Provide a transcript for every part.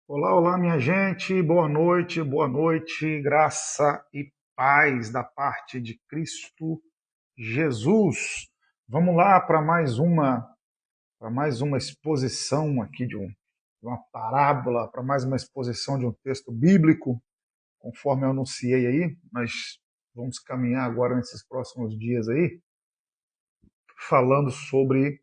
Olá, olá, minha gente, boa noite, graça e paz da parte de Cristo Jesus. Vamos lá para mais uma exposição aqui de uma parábola, para mais uma exposição de um texto bíblico, conforme eu anunciei aí. Nós vamos caminhar agora nesses próximos dias aí, falando sobre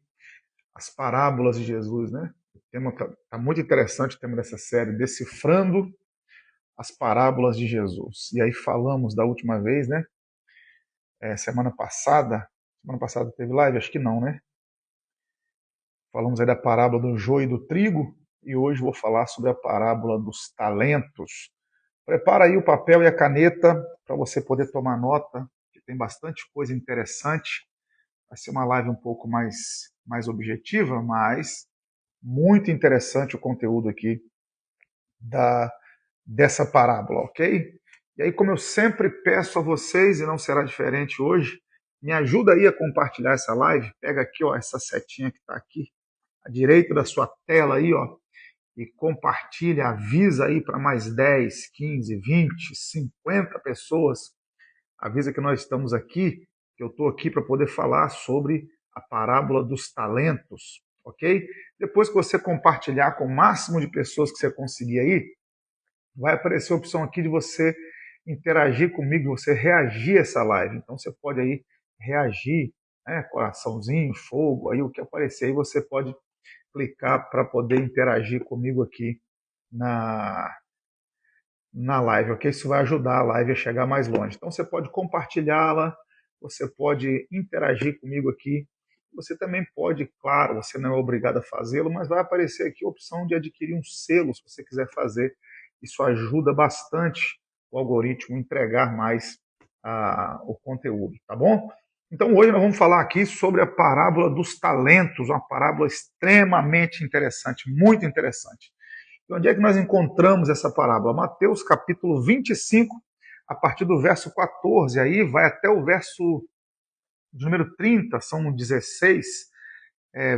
as parábolas de Jesus, né? O tema tá muito interessante, o tema dessa série, Decifrando as parábolas de Jesus. E aí falamos da última vez, né? Semana passada teve live? Acho que não, né? Falamos aí da parábola do joio e do trigo, e hoje vou falar sobre a parábola dos talentos. Prepara aí o papel e a caneta para você poder tomar nota, que tem bastante coisa interessante. Vai ser uma live um pouco mais objetiva, mas muito interessante o conteúdo aqui da, dessa parábola, ok? E aí, como eu sempre peço a vocês, e não será diferente hoje, me ajuda aí a compartilhar essa live. Pega aqui, ó, essa setinha que está aqui à direita da sua tela aí, ó, e compartilha, avisa aí para mais 10, 15, 20, 50 pessoas. Avisa que nós estamos aqui, que eu estou aqui para poder falar sobre a parábola dos talentos, ok? Depois que você compartilhar com o máximo de pessoas que você conseguir aí, vai aparecer a opção aqui de você interagir comigo, você reagir a essa live. Então você pode aí reagir, né, coraçãozinho, fogo, aí o que aparecer aí você pode clicar para poder interagir comigo aqui na, na live, ok? Isso vai ajudar a live a chegar mais longe. Então você pode compartilhá-la, você pode interagir comigo aqui. Você também pode, claro, você não é obrigado a fazê-lo, mas vai aparecer aqui a opção de adquirir um selo, se você quiser fazer. Isso ajuda bastante o algoritmo a entregar mais o conteúdo, tá bom? Então hoje nós vamos falar aqui sobre a parábola dos talentos, uma parábola extremamente interessante, muito interessante. E onde é que nós encontramos essa parábola? Mateus capítulo 25, a partir do verso 14, aí vai até o verso de número 30, são 16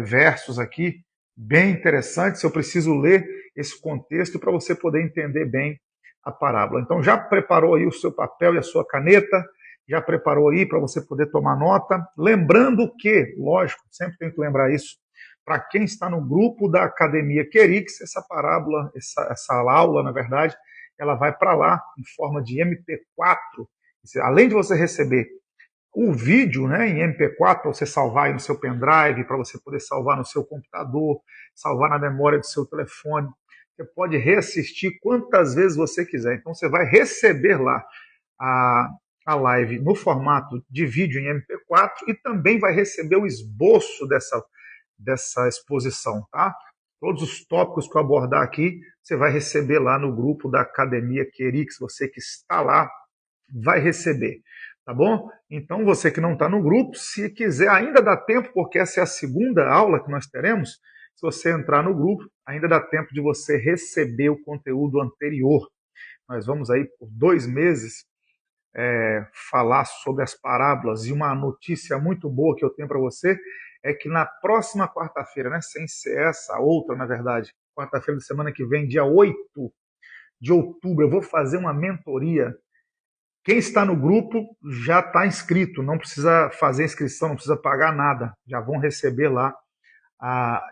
versos aqui, bem interessantes. Eu preciso ler esse contexto para você poder entender bem a parábola. Então já preparou aí o seu papel e a sua caneta? Já preparou aí para você poder tomar nota? Lembrando que, lógico, sempre tem que lembrar isso, para quem está no grupo da Academia Querix, essa parábola, essa aula, na verdade, ela vai para lá em forma de MP4. Além de você receber o vídeo, né, em MP4 para você salvar aí no seu pendrive, para você poder salvar no seu computador, salvar na memória do seu telefone. Você pode reassistir quantas vezes você quiser. Então você vai receber lá a, a live no formato de vídeo em MP4 e também vai receber o esboço dessa exposição, tá? Todos os tópicos que eu abordar aqui, você vai receber lá no grupo da Academia Querix. Você que está lá vai receber, tá bom? Então, você que não está no grupo, se quiser, ainda dá tempo, porque essa é a segunda aula que nós teremos. Se você entrar no grupo, ainda dá tempo de você receber o conteúdo anterior. Nós vamos aí por 2 meses falar sobre as parábolas. E uma notícia muito boa que eu tenho para você é que na próxima quarta-feira, né, sem ser essa, outra, na verdade, quarta-feira da semana que vem, dia 8 de outubro, eu vou fazer uma mentoria. Quem está no grupo já está inscrito, não precisa fazer inscrição, não precisa pagar nada, já vão receber lá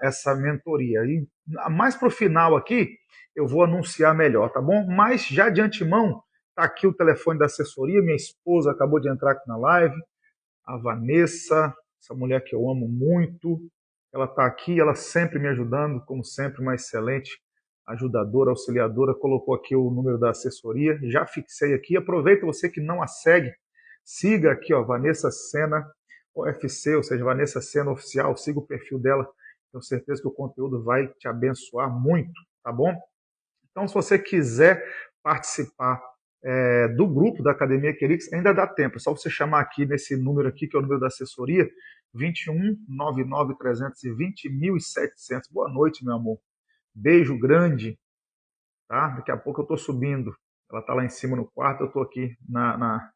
essa mentoria. E mais para o final aqui, eu vou anunciar melhor, tá bom? Mas já de antemão, está aqui o telefone da assessoria, minha esposa acabou de entrar aqui na live, a Vanessa, essa mulher que eu amo muito, ela está aqui, ela sempre me ajudando, como sempre, uma excelente ajudadora, auxiliadora, colocou aqui o número da assessoria, já fixei aqui. Aproveita você que não a segue, siga aqui, ó, Vanessa Sena OFC, ou seja, Vanessa Sena Oficial, siga o perfil dela, tenho certeza que o conteúdo vai te abençoar muito, tá bom? Então, se você quiser participar do grupo da Academia Querix, ainda dá tempo. É só você chamar aqui nesse número aqui, que é o número da assessoria, 21 99 320 1700. Boa noite, meu amor. Beijo grande, tá? Daqui a pouco eu estou subindo. Ela está lá em cima no quarto, eu estou aqui na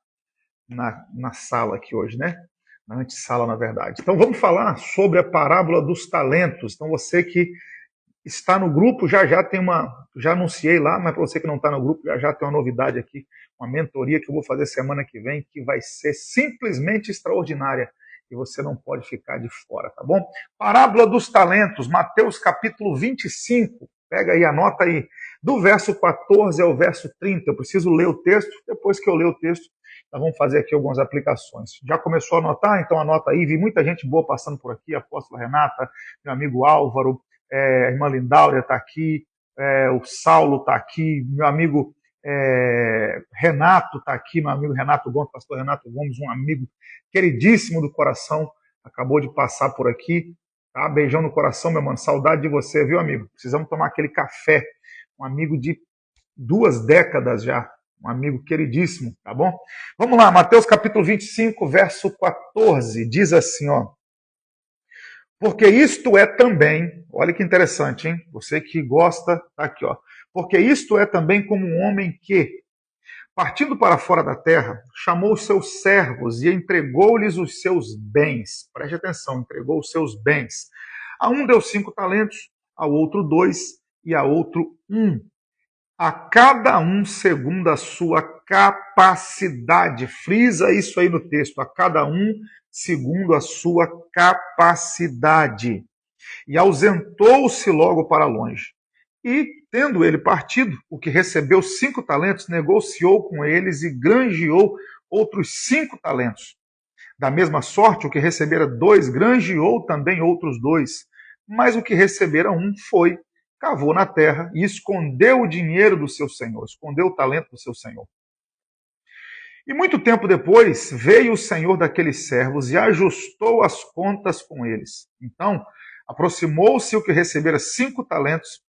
sala aqui hoje, né? Na antessala, na verdade. Então vamos falar sobre a parábola dos talentos. Então você que está no grupo, já tem já anunciei lá, mas para você que não está no grupo, já tem uma novidade aqui, uma mentoria que eu vou fazer semana que vem, que vai ser simplesmente extraordinária, e você não pode ficar de fora, tá bom? Parábola dos talentos, Mateus capítulo 25, pega aí, anota aí, do verso 14 ao verso 30, eu preciso ler o texto, depois que eu ler o texto, nós vamos fazer aqui algumas aplicações. Já começou a anotar? Então anota aí, vi muita gente boa passando por aqui, a apóstola Renata, meu amigo Álvaro, a irmã Lindáurea está aqui, o Saulo está aqui, meu amigo Renato está aqui, meu amigo Renato Gomes, pastor Renato Gomes, um amigo queridíssimo do coração, acabou de passar por aqui, tá? Beijão no coração, meu mano, saudade de você, viu, amigo? Precisamos tomar aquele café, um amigo de 2 décadas já, um amigo queridíssimo, tá bom? Vamos lá, Mateus capítulo 25, verso 14, diz assim, ó, porque isto é também, olha que interessante, hein? Você que gosta, tá aqui, ó. Porque isto é também como um homem que, partindo para fora da terra, chamou os seus servos e entregou-lhes os seus bens. Preste atenção, entregou os seus bens. A um deu 5 talentos, ao outro 2 e a outro 1. A cada um segundo a sua capacidade. Frisa isso aí no texto. A cada um segundo a sua capacidade. E ausentou-se logo para longe. E, tendo ele partido, o que recebeu 5 talentos, negociou com eles e granjeou outros 5 talentos. Da mesma sorte, o que recebera 2, granjeou também outros 2. Mas o que recebera 1 foi, cavou na terra e escondeu o dinheiro do seu senhor, escondeu o talento do seu senhor. E muito tempo depois veio o senhor daqueles servos e ajustou as contas com eles. Então aproximou-se o que recebera 5 talentos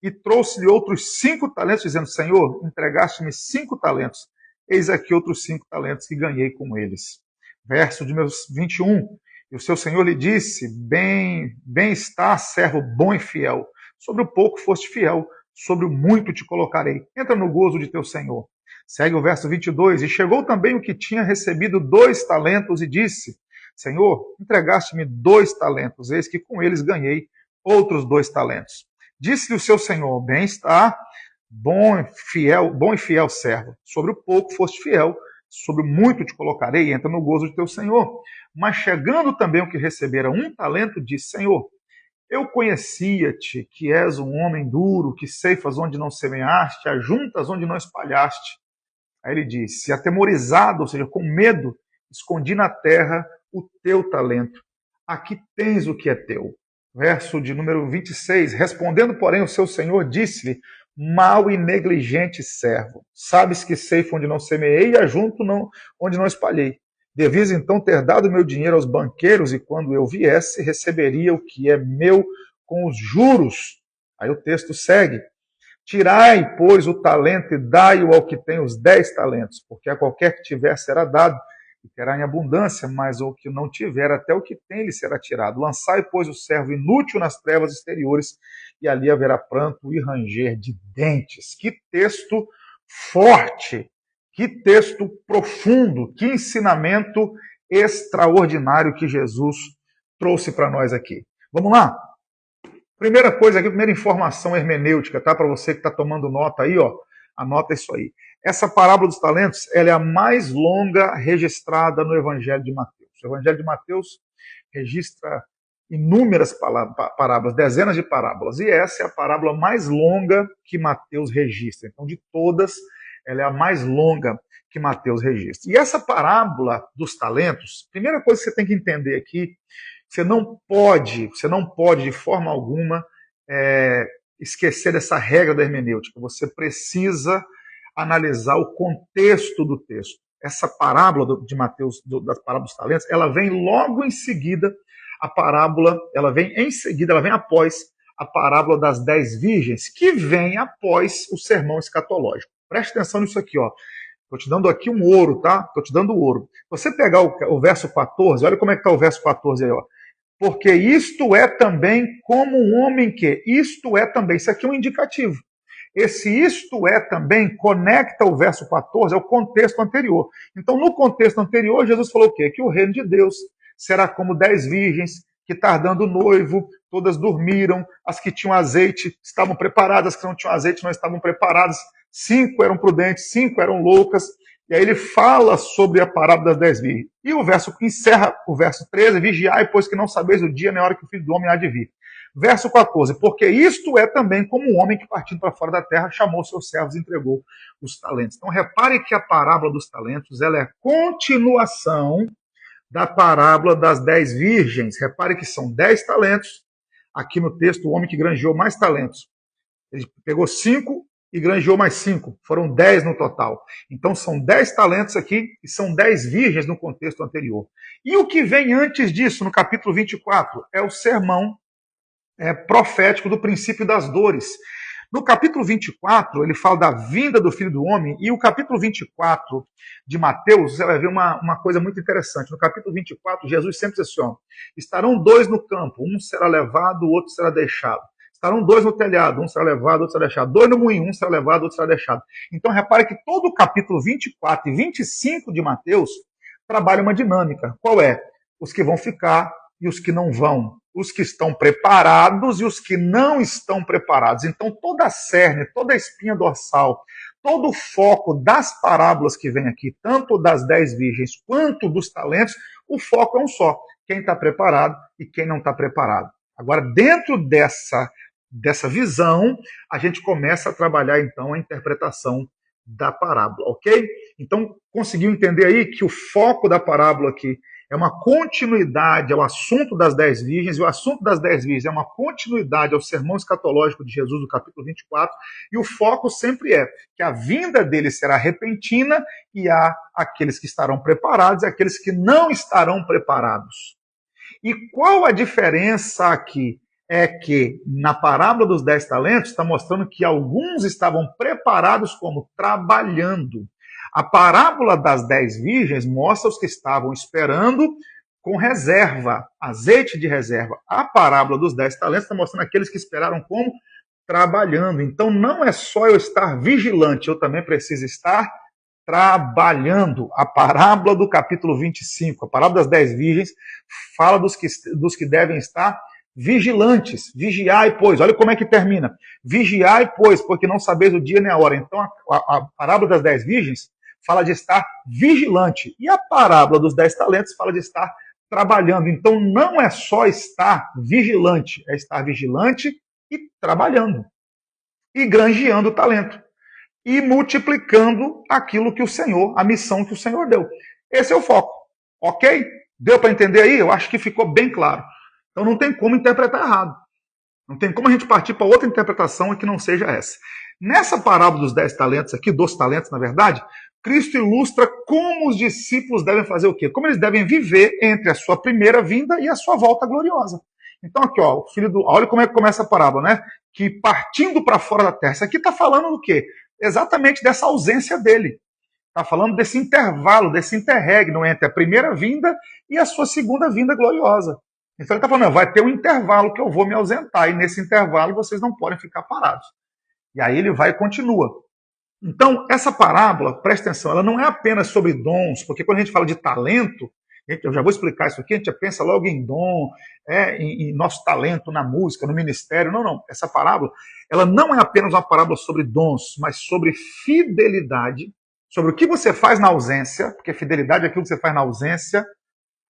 e trouxe-lhe outros 5 talentos, dizendo, Senhor, entregaste-me 5 talentos, eis aqui outros 5 talentos que ganhei com eles. Verso de 21, e o seu senhor lhe disse, bem está, servo bom e fiel, sobre o pouco foste fiel, sobre o muito te colocarei. Entra no gozo de teu senhor. Segue o verso 22. E chegou também o que tinha recebido 2 talentos e disse, Senhor, entregaste-me 2 talentos, eis que com eles ganhei outros 2 talentos. Disse-lhe o seu senhor, bem está, bom e fiel servo. Sobre o pouco foste fiel, sobre o muito te colocarei, entra no gozo de teu senhor. Mas chegando também o que recebera 1 talento, disse, Senhor, eu conhecia-te, que és um homem duro, que ceifas onde não semeaste, ajuntas onde não espalhaste. Aí ele disse, atemorizado, ou seja, com medo, escondi na terra o teu talento. Aqui tens o que é teu. Verso de número 26. Respondendo, porém, o seu senhor disse-lhe, mau e negligente servo, sabes que ceifa onde não semeei e ajunto onde não espalhei. Devias então ter dado meu dinheiro aos banqueiros e quando eu viesse, receberia o que é meu com os juros. Aí o texto segue. Tirai, pois, o talento e dai-o ao que tem os 10 talentos, porque a qualquer que tiver será dado, e terá em abundância, mas o que não tiver, até o que tem lhe será tirado. Lançai, pois, o servo inútil nas trevas exteriores, e ali haverá pranto e ranger de dentes. Que texto forte, que texto profundo, que ensinamento extraordinário que Jesus trouxe para nós aqui. Vamos lá? Primeira coisa aqui, primeira informação hermenêutica, tá? Para você que está tomando nota aí, ó, anota isso aí. Essa parábola dos talentos, ela é a mais longa registrada no Evangelho de Mateus. O Evangelho de Mateus registra inúmeras parábolas, dezenas de parábolas, e essa é a parábola mais longa que Mateus registra. Então, de todas, ela é a mais longa que Mateus registra. E essa parábola dos talentos, primeira coisa que você tem que entender aqui, você não pode de forma alguma esquecer dessa regra da hermenêutica. Você precisa analisar o contexto do texto. Essa parábola de Mateus, das parábolas dos talentos, ela vem logo em seguida a parábola, ela vem após a parábola das 10 virgens, que vem após o sermão escatológico. Preste atenção nisso aqui, ó. Estou te dando aqui um ouro, tá? Estou te dando ouro. Você pegar o verso 14, olha como é que está o verso 14 aí, ó. Porque isto é também como um homem que. Isto é também. Isso aqui é um indicativo. Esse isto é também conecta o verso 14 ao contexto anterior. Então, no contexto anterior, Jesus falou o quê? Que o reino de Deus será como 10 virgens que tardando o noivo todas dormiram, as que tinham azeite estavam preparadas, as que não tinham azeite não estavam preparadas, 5 eram prudentes, 5 eram loucas. E aí ele fala sobre a parábola das 10 virgens. E o verso encerra o verso 13, vigiai, pois que não sabeis o dia nem a hora que o Filho do Homem há de vir. Verso 14, porque isto é também como um homem que partindo para fora da terra chamou seus servos e entregou os talentos. Então repare que a parábola dos talentos ela é continuação da parábola das 10 virgens. Repare que são 10 talentos. Aqui no texto, o homem que granjeou mais talentos. Ele pegou 5 e granjeou mais 5. Foram 10 no total. Então são 10 talentos aqui e são 10 virgens no contexto anterior. E o que vem antes disso, no capítulo 24, é o sermão profético do princípio das dores. No capítulo 24, ele fala da vinda do Filho do Homem, e o capítulo 24 de Mateus, você vai ver uma coisa muito interessante. No capítulo 24, Jesus sempre diz assim, estarão 2 no campo, um será levado, o outro será deixado. Estarão 2 no telhado, um será levado, outro será deixado. 2 no moinho, um será levado, outro será deixado. Então, repare que todo o capítulo 24 e 25 de Mateus trabalha uma dinâmica. Qual é? Os que vão ficar e os que não vão. Os que estão preparados e os que não estão preparados. Então, toda a cerne, toda a espinha dorsal, todo o foco das parábolas que vem aqui, tanto das 10 virgens quanto dos talentos, o foco é um só. Quem está preparado e quem não está preparado. Agora, dentro dessa visão, a gente começa a trabalhar, então, a interpretação da parábola, ok? Então, conseguiu entender aí que o foco da parábola aqui é uma continuidade ao assunto das 10 virgens, e o assunto das 10 virgens é uma continuidade ao sermão escatológico de Jesus, do capítulo 24, e o foco sempre é que a vinda dele será repentina e há aqueles que estarão preparados e aqueles que não estarão preparados. E qual a diferença aqui? É que na parábola dos 10 talentos está mostrando que alguns estavam preparados como trabalhando. A parábola das 10 virgens mostra os que estavam esperando com reserva, azeite de reserva. A parábola dos 10 talentos está mostrando aqueles que esperaram como trabalhando. Então não é só eu estar vigilante, eu também preciso estar trabalhando. A parábola do capítulo 25, a parábola das 10 virgens, fala dos que devem estar vigilantes. Vigiai, pois. Olha como é que termina. Vigiai, pois, porque não sabeis o dia nem a hora. Então a parábola das 10 virgens fala de estar vigilante. E a parábola dos 10 talentos fala de estar trabalhando. Então não é só estar vigilante, é estar vigilante e trabalhando. E granjeando o talento. E multiplicando aquilo que o Senhor, a missão que o Senhor deu. Esse é o foco. Ok? Deu para entender aí? Eu acho que ficou bem claro. Então não tem como interpretar errado. Não tem como a gente partir para outra interpretação que não seja essa. Nessa parábola dos 10 talentos aqui, dos talentos, na verdade, Cristo ilustra como os discípulos devem fazer o quê? Como eles devem viver entre a sua primeira vinda e a sua volta gloriosa. Então aqui, ó, olha como é que começa a parábola, né? Que partindo para fora da terra. Isso aqui está falando do quê? Exatamente dessa ausência dele. Está falando desse intervalo, desse interregno entre a primeira vinda e a sua segunda vinda gloriosa. Então ele está falando, vai ter um intervalo que eu vou me ausentar, e nesse intervalo vocês não podem ficar parados. E aí ele vai e continua. Então, essa parábola, presta atenção, ela não é apenas sobre dons, porque quando a gente fala de talento, eu já vou explicar isso aqui, a gente já pensa logo em dom, em nosso talento na música, no ministério. Não, não. Essa parábola, ela não é apenas uma parábola sobre dons, mas sobre fidelidade, sobre o que você faz na ausência, porque fidelidade é aquilo que você faz na ausência,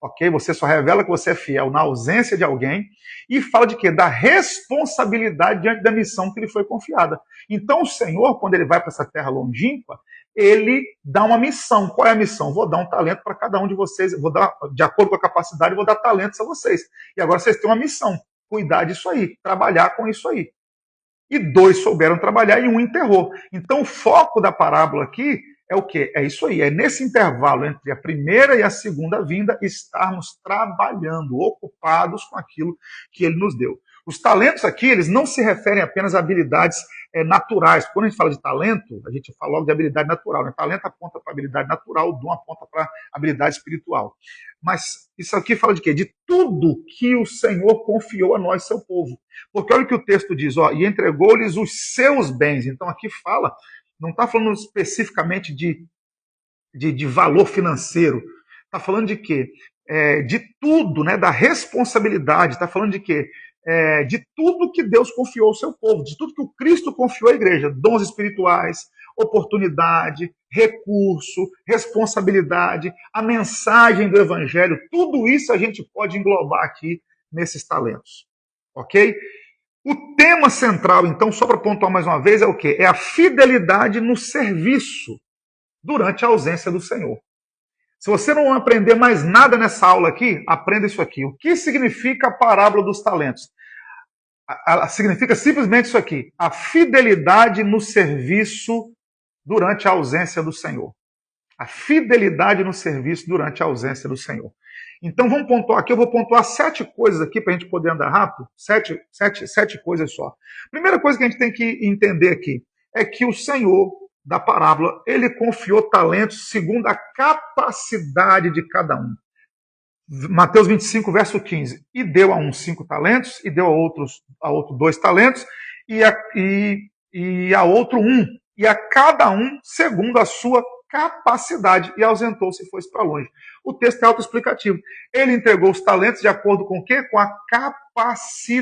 ok? Você só revela que você é fiel na ausência de alguém, e fala de quê? Da responsabilidade diante da missão que lhe foi confiada. Então o Senhor, quando ele vai para essa terra longínqua, ele dá uma missão. Qual é a missão? Vou dar um talento para cada um de vocês, vou dar, de acordo com a capacidade, vou dar talentos a vocês. E agora vocês têm uma missão, cuidar disso aí, trabalhar com isso aí. E 2 souberam trabalhar e 1 enterrou. Então o foco da parábola aqui é o quê? É isso aí, é nesse intervalo entre a primeira e a segunda vinda estarmos trabalhando, ocupados com aquilo que ele nos deu. Os talentos aqui, eles não se referem apenas a habilidades naturais. Quando a gente fala de talento, a gente fala logo de habilidade natural. Né? Talento aponta para habilidade natural, o dom aponta para habilidade espiritual. Mas isso aqui fala de quê? De tudo que o Senhor confiou a nós, seu povo. Porque olha o que o texto diz, ó, e entregou-lhes os seus bens. Então aqui fala, não está falando especificamente de valor financeiro. Está falando de quê? De tudo, né? Da responsabilidade. Está falando de quê? de tudo que Deus confiou ao seu povo, de tudo que o Cristo confiou à igreja, dons espirituais, oportunidade, recurso, responsabilidade, a mensagem do evangelho, tudo isso a gente pode englobar aqui nesses talentos, ok? O tema central, então, só para pontuar mais uma vez, é o quê? É a fidelidade no serviço durante a ausência do Senhor. Se você não aprender mais nada nessa aula aqui, aprenda isso aqui. O que significa a parábola dos talentos? Significa simplesmente isso aqui: a fidelidade no serviço durante a ausência do Senhor. A fidelidade no serviço durante a ausência do Senhor. Então vamos pontuar aqui, eu vou pontuar 7 coisas aqui para a gente poder andar rápido. Sete coisas só. Primeira coisa que a gente tem que entender aqui é que o Senhor da parábola, ele confiou talentos segundo a capacidade de cada um. Mateus 25, verso 15. E deu a um 5 talentos, e deu a outro 2 talentos, e a outro 1. E a cada um segundo a sua capacidade. E ausentou-se e foi para longe. O texto é autoexplicativo. Ele entregou os talentos de acordo com o quê? Com a capacidade.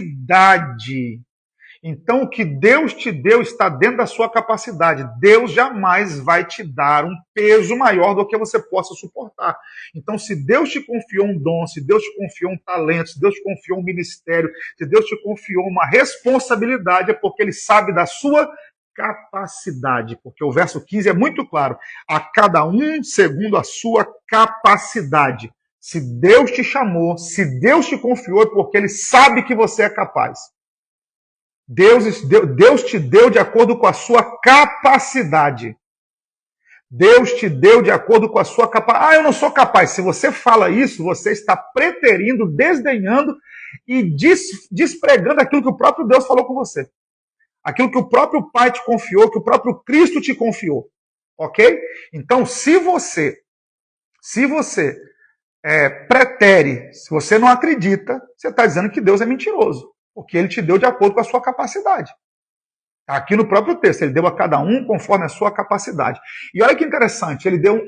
Então, o que Deus te deu está dentro da sua capacidade. Deus jamais vai te dar um peso maior do que você possa suportar. Então, se Deus te confiou um dom, se Deus te confiou um talento, se Deus te confiou um ministério, se Deus te confiou uma responsabilidade, é porque Ele sabe da sua capacidade. Porque o verso 15 é muito claro. A cada um segundo a sua capacidade. Se Deus te chamou, se Deus te confiou, é porque Ele sabe que você é capaz. Deus te deu de acordo com a sua capacidade. Deus te deu de acordo com a sua capacidade. Ah, eu não sou capaz. Se você fala isso, você está preterindo, desdenhando e despregando aquilo que o próprio Deus falou com você. Aquilo que o próprio Pai te confiou, que o próprio Cristo te confiou. Ok? Então, se você pretere, se você não acredita, você está dizendo que Deus é mentiroso. Porque Ele te deu de acordo com a sua capacidade. Aqui no próprio texto, Ele deu a cada um conforme a sua capacidade. E olha que interessante, Ele deu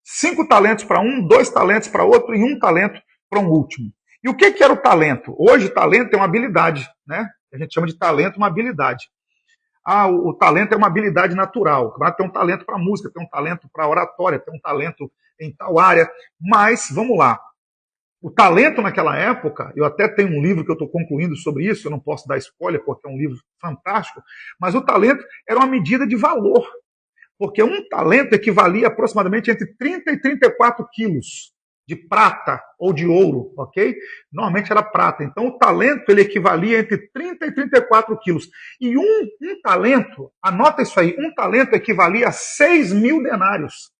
5 talentos para um, 2 talentos para outro e 1 talento para um último. E o que era o talento? Hoje, talento é uma habilidade, né? A gente chama de talento uma habilidade. O talento é uma habilidade natural. O camarada tem um talento para música, tem um talento para oratória, tem um talento em tal área. Mas, vamos lá. O talento naquela época, eu até tenho um livro que eu estou concluindo sobre isso, eu não posso dar spoiler porque é um livro fantástico, mas o talento era uma medida de valor, porque um talento equivalia aproximadamente entre 30 e 34 quilos de prata ou de ouro, ok? Normalmente era prata, então o talento ele equivalia entre 30 e 34 quilos. E um talento, anota isso aí, um talento equivalia a 6.000 denários.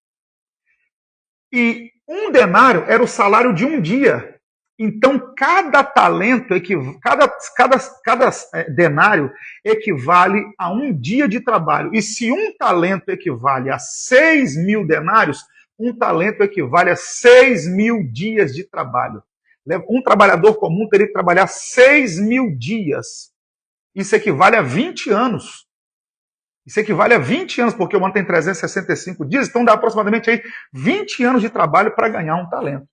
E um denário era o salário de um dia. Então, cada talento, cada denário equivale a um dia de trabalho. E se um talento equivale a 6.000 denários, um talento equivale a 6.000 dias de trabalho. Um trabalhador comum teria que trabalhar 6.000 dias. Isso equivale a 20 anos. Isso equivale a 20 anos, porque o ano tem 365 dias, então dá aproximadamente aí 20 anos de trabalho para ganhar um talento.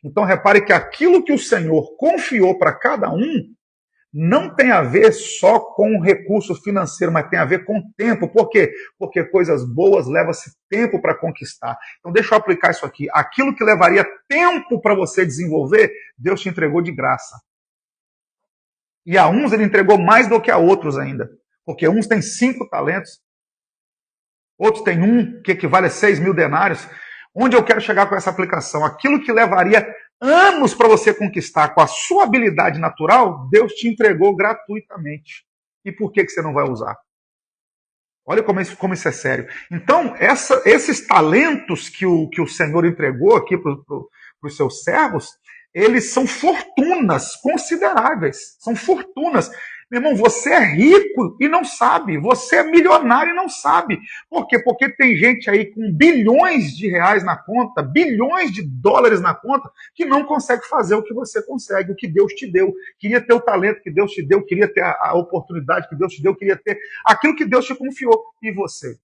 Então repare que aquilo que o Senhor confiou para cada um não tem a ver só com recurso financeiro, mas tem a ver com tempo. Por quê? Porque coisas boas levam-se tempo para conquistar. Então deixa eu aplicar isso aqui. Aquilo que levaria tempo para você desenvolver, Deus te entregou de graça. E a uns ele entregou mais do que a outros ainda. Porque uns têm 5 talentos, outros têm 1, que equivale a 6.000 denários. Onde eu quero chegar com essa aplicação? Aquilo que levaria anos para você conquistar com a sua habilidade natural, Deus te entregou gratuitamente. E por que você não vai usar? Olha como isso é sério. Então, esses talentos que o Senhor entregou aqui para os seus servos, eles são fortunas consideráveis. São fortunas. Meu irmão, você é rico e não sabe. Você é milionário e não sabe. Por quê? Porque tem gente aí com bilhões de reais na conta, bilhões de dólares na conta, que não consegue fazer o que você consegue, o que Deus te deu. Queria ter o talento que Deus te deu, queria ter a oportunidade que Deus te deu, queria ter aquilo que Deus te confiou. E você?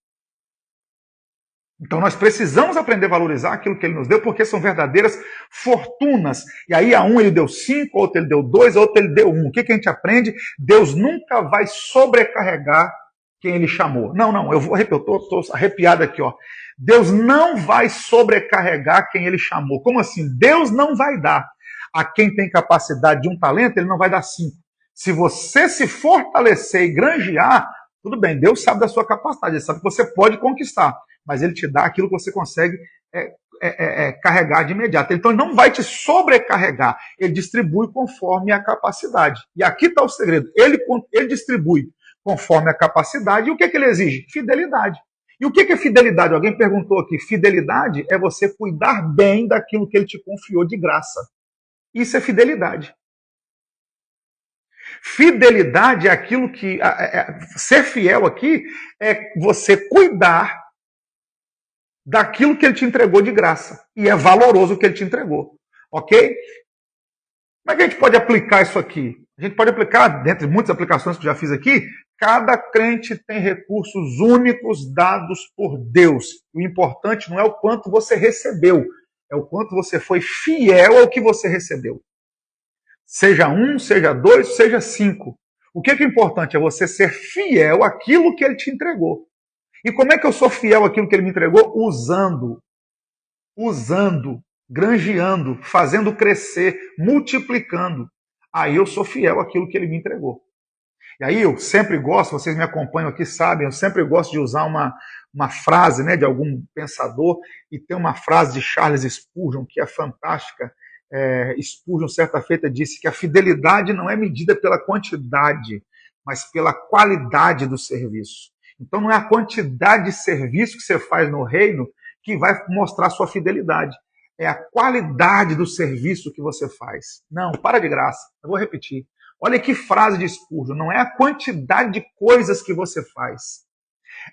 Então nós precisamos aprender a valorizar aquilo que ele nos deu, porque são verdadeiras fortunas. E aí a um ele deu 5, outro ele deu 2, outro ele deu 1. O que a gente aprende? Deus nunca vai sobrecarregar quem ele chamou. Não, eu estou arrepiado aqui, ó. Deus não vai sobrecarregar quem ele chamou. Como assim? Deus não vai dar. A quem tem capacidade de 1 talento, ele não vai dar 5. Se você se fortalecer e granjear, tudo bem, Deus sabe da sua capacidade, ele sabe que você pode conquistar, mas ele te dá aquilo que você consegue carregar de imediato. Então ele não vai te sobrecarregar, ele distribui conforme a capacidade. E aqui está o segredo, ele distribui conforme a capacidade, e o que ele exige? Fidelidade. E o que é fidelidade? Alguém perguntou aqui, fidelidade é você cuidar bem daquilo que ele te confiou de graça. Isso é fidelidade. Fidelidade é aquilo que... ser fiel aqui é você cuidar daquilo que ele te entregou de graça. E é valoroso o que ele te entregou. Ok? Como é que a gente pode aplicar isso aqui? A gente pode aplicar, dentre muitas aplicações que eu já fiz aqui, cada crente tem recursos únicos dados por Deus. O importante não é o quanto você recebeu, é o quanto você foi fiel ao que você recebeu. Seja 1, seja 2, seja 5. O que é importante? É você ser fiel àquilo que ele te entregou. E como é que eu sou fiel àquilo que ele me entregou? Usando, granjeando, fazendo crescer, multiplicando. Aí eu sou fiel àquilo que ele me entregou. E aí eu sempre gosto, vocês me acompanham aqui, sabem, eu sempre gosto de usar uma frase, né, de algum pensador, e tem uma frase de Charles Spurgeon que é fantástica. Spurgeon, certa feita, disse que a fidelidade não é medida pela quantidade, mas pela qualidade do serviço. Então não é a quantidade de serviço que você faz no reino que vai mostrar sua fidelidade. É a qualidade do serviço que você faz. Não, para de graça. Eu vou repetir. Olha que frase de Spurgeon. Não é a quantidade de coisas que você faz.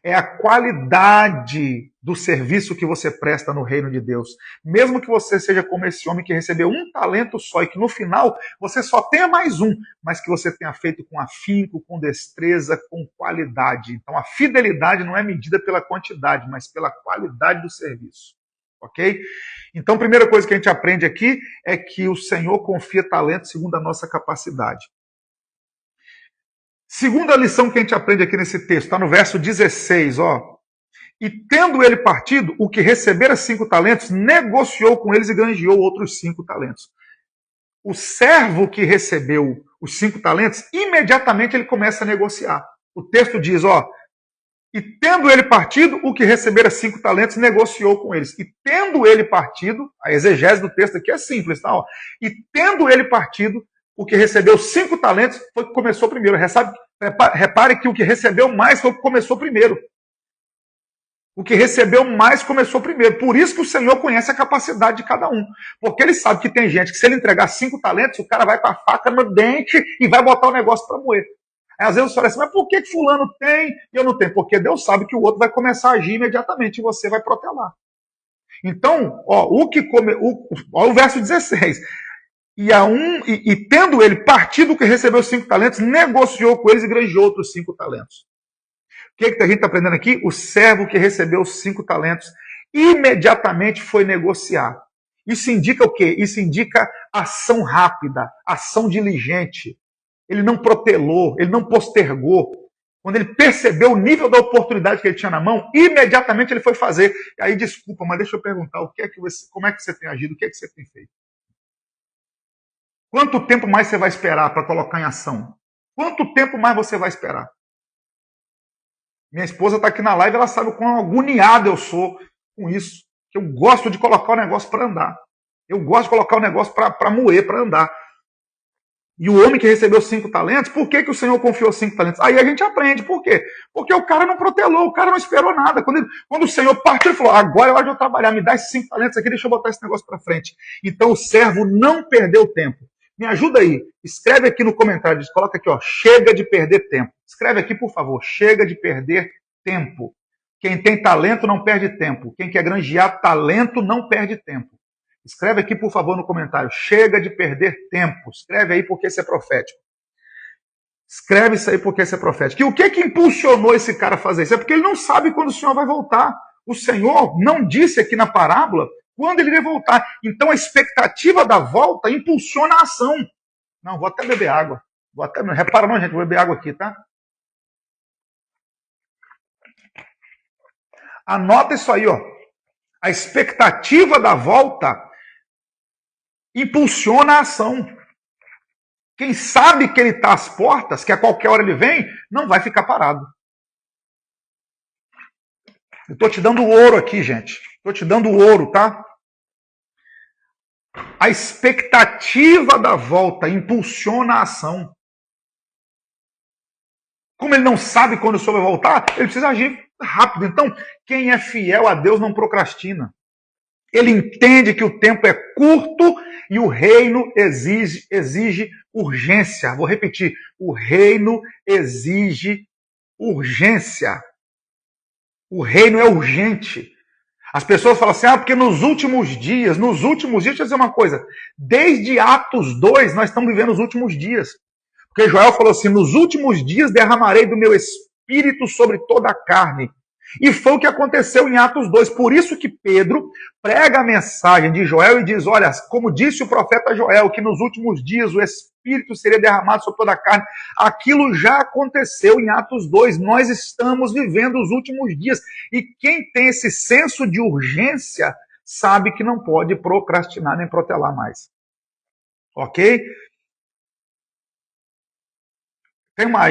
É a qualidade do serviço que você presta no reino de Deus. Mesmo que você seja como esse homem que recebeu 1 talento só e que no final você só tenha mais 1, mas que você tenha feito com afinco, com destreza, com qualidade. Então a fidelidade não é medida pela quantidade, mas pela qualidade do serviço. Ok? Então a primeira coisa que a gente aprende aqui é que o Senhor confia talento segundo a nossa capacidade. Segunda lição que a gente aprende aqui nesse texto, está no verso 16, ó. E tendo ele partido, o que recebera 5 talentos, negociou com eles e granjeou outros 5 talentos. O servo que recebeu os 5 talentos, imediatamente ele começa a negociar. O texto diz, ó, e tendo ele partido, o que recebera 5 talentos, negociou com eles. E tendo ele partido, a exegese do texto aqui é simples, tá? Ó, e tendo ele partido, o que recebeu 5 talentos foi o que começou primeiro. Repare que o que recebeu mais foi o que começou primeiro. O que recebeu mais começou primeiro. Por isso que o Senhor conhece a capacidade de cada um. Porque ele sabe que tem gente que se ele entregar 5 talentos, o cara vai com a faca no dente e vai botar o negócio para moer. Aí, às vezes você fala assim, mas por que fulano tem e eu não tenho? Porque Deus sabe que o outro vai começar a agir imediatamente e você vai protelar. Então, ó, o verso 16... E tendo ele partido o que recebeu 5 talentos, negociou com eles e granjeou outros 5 talentos. O que a gente está aprendendo aqui? O servo que recebeu 5 talentos imediatamente foi negociar. Isso indica o quê? Isso indica ação rápida, ação diligente. Ele não protelou, ele não postergou. Quando ele percebeu o nível da oportunidade que ele tinha na mão, imediatamente ele foi fazer. E aí, desculpa, mas deixa eu perguntar, como é que você tem agido? O que você tem feito? Quanto tempo mais você vai esperar para colocar em ação? Quanto tempo mais você vai esperar? Minha esposa está aqui na live, ela sabe o quão agoniado eu sou com isso. Que eu gosto de colocar o negócio para andar. Eu gosto de colocar o negócio para moer, para andar. E o homem que recebeu 5 talentos, por que o Senhor confiou 5 talentos? Aí a gente aprende. Por quê? Porque o cara não protelou, o cara não esperou nada. Quando o Senhor partiu, ele falou, agora é hora de eu trabalhar, me dá esses 5 talentos aqui, deixa eu botar esse negócio para frente. Então o servo não perdeu tempo. Me ajuda aí, escreve aqui no comentário, coloca aqui, ó, chega de perder tempo. Escreve aqui, por favor, chega de perder tempo. Quem tem talento não perde tempo. Quem quer granjear talento não perde tempo. Escreve aqui, por favor, no comentário, chega de perder tempo. Escreve aí porque isso é profético. Escreve isso aí porque isso é profético. E o que impulsionou esse cara a fazer isso? É porque ele não sabe quando o Senhor vai voltar. o Senhor não disse aqui na parábola quando ele vai voltar. Então a expectativa da volta impulsiona a ação. Não, vou até beber água. Repara não, gente, vou beber água aqui, tá? Anota isso aí, ó. A expectativa da volta impulsiona a ação. Quem sabe que ele está às portas, que a qualquer hora ele vem, não vai ficar parado. Eu estou te dando ouro aqui, gente. Estou te dando ouro, tá? A expectativa da volta impulsiona a ação. Como ele não sabe quando o Senhor vai voltar, ele precisa agir rápido. Então, quem é fiel a Deus não procrastina. Ele entende que o tempo é curto e o reino exige urgência. Vou repetir. O reino exige urgência. O reino é urgente. As pessoas falam assim, porque nos últimos dias, deixa eu dizer uma coisa, desde Atos 2 nós estamos vivendo os últimos dias. Porque Joel falou assim, nos últimos dias derramarei do meu espírito sobre toda a carne. E foi o que aconteceu em Atos 2. Por isso que Pedro prega a mensagem de Joel e diz, olha, como disse o profeta Joel, que nos últimos dias o Espírito seria derramado sobre toda a carne. Aquilo já aconteceu em Atos 2. Nós estamos vivendo os últimos dias. E quem tem esse senso de urgência sabe que não pode procrastinar nem protelar mais. Ok?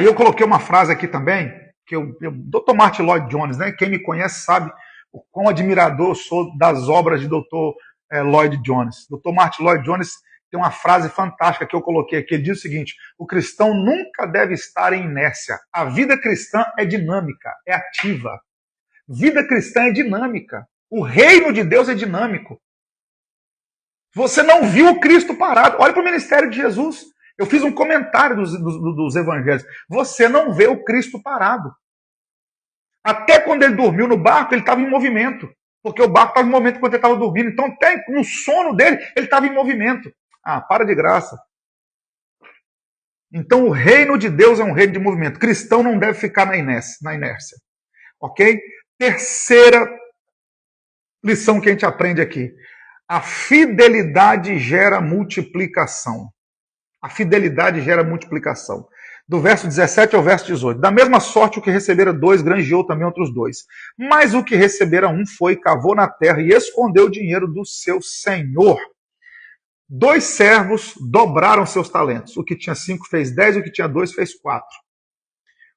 Eu coloquei uma frase aqui também, que Dr. Martin Lloyd Jones, né? Quem me conhece sabe o quão admirador sou das obras de Dr. Lloyd Jones. Dr. Martin Lloyd Jones tem uma frase fantástica que eu coloquei aqui. Ele diz o seguinte: o cristão nunca deve estar em inércia. A vida cristã é dinâmica, é ativa. Vida cristã é dinâmica. O reino de Deus é dinâmico. Você não viu o Cristo parado. Olha para o ministério de Jesus. Eu fiz um comentário dos evangelhos. Você não vê o Cristo parado. Até quando ele dormiu no barco, ele estava em movimento. Porque o barco estava em movimento quando ele estava dormindo. Então, até no sono dele, ele estava em movimento. Para de graça. Então, o reino de Deus é um reino de movimento. Cristão não deve ficar na inércia. Ok? Terceira lição que a gente aprende aqui. A fidelidade gera multiplicação. A fidelidade gera multiplicação. Do verso 17 ao verso 18. Da mesma sorte, o que recebera 2, granjeou também outros 2. Mas o que recebera 1 foi, cavou na terra e escondeu o dinheiro do seu senhor. 2 servos dobraram seus talentos. O que tinha 5 fez 10, o que tinha 2 fez 4.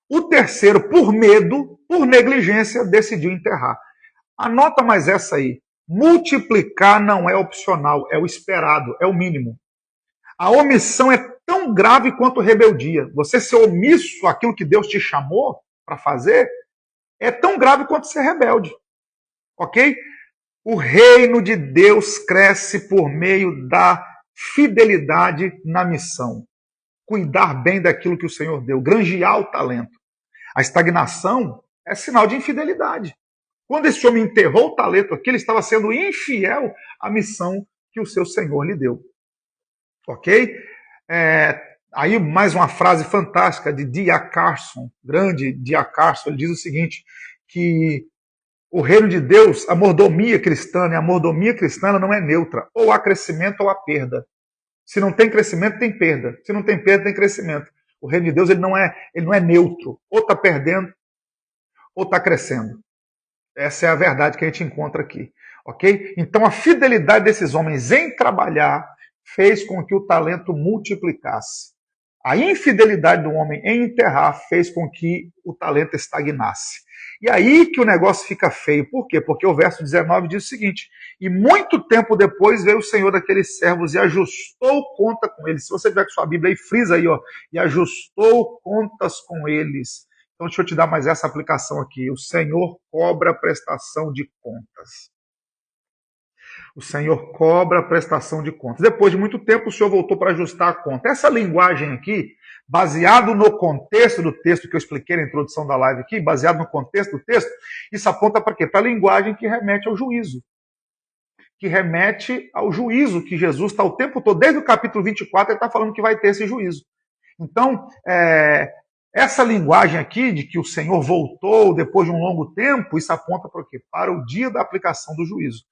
O terceiro, por medo, por negligência, decidiu enterrar. Anota mais essa aí. Multiplicar não é opcional, é o esperado, é o mínimo. A omissão é tão grave quanto rebeldia. Você ser omisso àquilo que Deus te chamou para fazer é tão grave quanto ser rebelde. Ok? O reino de Deus cresce por meio da fidelidade na missão. Cuidar bem daquilo que o Senhor deu. Granjear o talento. A estagnação é sinal de infidelidade. Quando esse homem enterrou o talento aqui, ele estava sendo infiel à missão que o seu Senhor lhe deu. Ok? Aí mais uma frase fantástica de D.A. Carson, grande D.A. Carson, ele diz o seguinte, que o reino de Deus, a mordomia cristã, né? A mordomia cristã ela não é neutra, ou há crescimento ou há perda. Se não tem crescimento, tem perda. Se não tem perda, tem crescimento. O reino de Deus ele não é neutro, ou está perdendo, ou está crescendo. Essa é a verdade que a gente encontra aqui. Ok? Então a fidelidade desses homens em trabalhar fez com que o talento multiplicasse. A infidelidade do homem em enterrar fez com que o talento estagnasse. E aí que o negócio fica feio. Por quê? Porque o verso 19 diz o seguinte: e muito tempo depois veio o Senhor daqueles servos e ajustou conta com eles. Se você tiver com sua Bíblia aí, frisa aí, ó, e ajustou contas com eles. Então deixa eu te dar mais essa aplicação aqui. O Senhor cobra prestação de contas. O Senhor cobra a prestação de contas. Depois de muito tempo, o Senhor voltou para ajustar a conta. Essa linguagem aqui, baseado no contexto do texto que eu expliquei na introdução da live aqui, baseado no contexto do texto, isso aponta para quê? Para a linguagem que remete ao juízo. Que remete ao juízo que Jesus está o tempo todo, desde o capítulo 24, ele está falando que vai ter esse juízo. Então, Essa linguagem aqui de que o Senhor voltou depois de um longo tempo, isso aponta para o quê? Para o dia da aplicação do juízo.